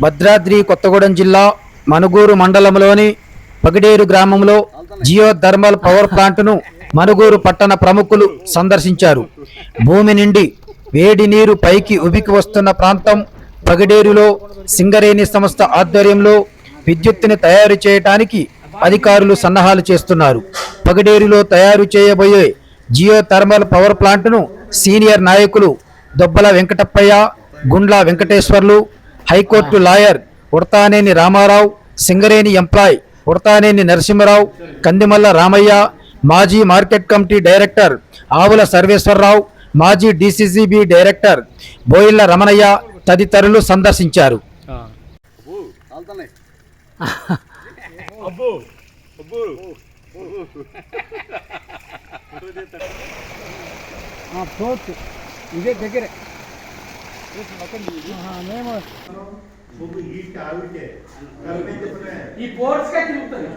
భద్రాద్రి కొత్తగూడెం జిల్లా మనుగూరు మండలంలోని పగిడేరు గ్రామంలో జియో థర్మల్ పవర్ ప్లాంట్ను మనుగూరు పట్టణ ప్రముఖులు సందర్శించారు. భూమి నుండి వేడి నీరు పైకి ఉబికి వస్తున్న ప్రాంతం పగిడేరులో సింగరేణి సంస్థ ఆధ్వర్యంలో విద్యుత్తుని తయారు చేయడానికి అధికారులు సన్నాహాలు చేస్తున్నారు. పగిడేరులో తయారు చేయబోయే జియో థర్మల్ పవర్ ప్లాంట్ను సీనియర్ నాయకులు Dobbala Venkatappaiah, Gundla Venkateswarlu, high court lawyer Udathaneni Ramarao, Singareni employee Udathaneni Narasimharao, Kandimalla Ramaiah, మాజీ మార్కెట్ కమిటీ డైరెక్టర్ ఆవుల సర్వేశ్వరరావు, మాజీ డిసిసిబి డైరెక్టర్ బోయిళ్ల రమణయ్య తదితరులు సందర్శించారు. ఇదే దగ్గరే ఈ పోర్ట్స్ గా తిరుగుతుంది.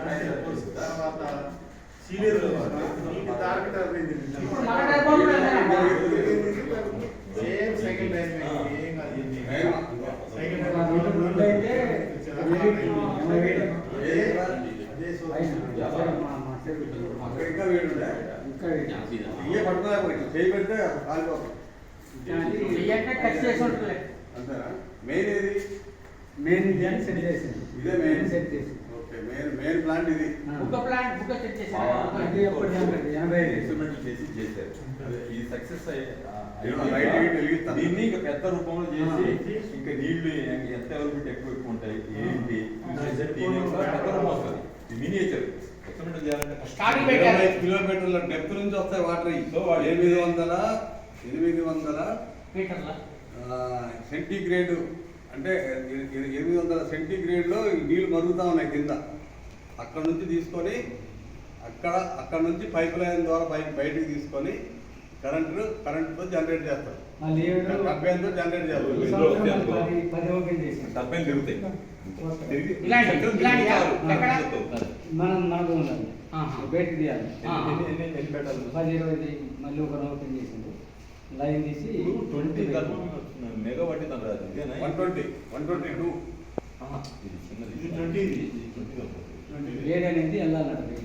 మెయిన్ ఇది అని సెట్ చేసింది. ఇదే మెయిన్ సెట్ చేసింది. ఓకే, మెయిన్ ప్లాంట్ ఇది. బుక్క ప్లాంట్ బుక్క సెట్ చేశారు. ఇది ఎప్పుడు 80 ఎస్టిమేట్ చేసి చేశారు. ఇది సక్సెస్ అయ్యి దీన్ని ఇంకా పెద్ద రూపంలో చేసి ఇంకా నీళ్లు ఎంత అవైలబిలిటీ ఎక్కువ ఉంటాయి ఏంటి దీని యొక్క పెద్ద రూపం వస్తుంది. మినియేచర్ ఎస్టిమేట్ చేయాలంటే 25 కిలోమీటర్ల డెప్త్ నుంచి వస్తాయి వాటర్. 800 మీటర్ల సెంటీగ్రేడ్ అంటే 800 సెంటీగ్రేడ్లో నీళ్లు మరుగుతూ ఉన్నాయి కింద. అక్కడ నుంచి తీసుకొని అక్కడ నుంచి పైప్ లైన్ ద్వారా బయటకు తీసుకొని కరెంటుతో జనరేట్ చేస్తారు. టర్బైన్తో జనరేట్ చేస్తారు. టర్బైన్ తిరుగుతాయి. బయటకు తీయాలి. 10-20 మళ్ళీ ఒక ఓపెన్ చేసింది. లైన్ తీసి 20 మెగావాట్ 122 వేడి అనేది వెళ్ళాలంటే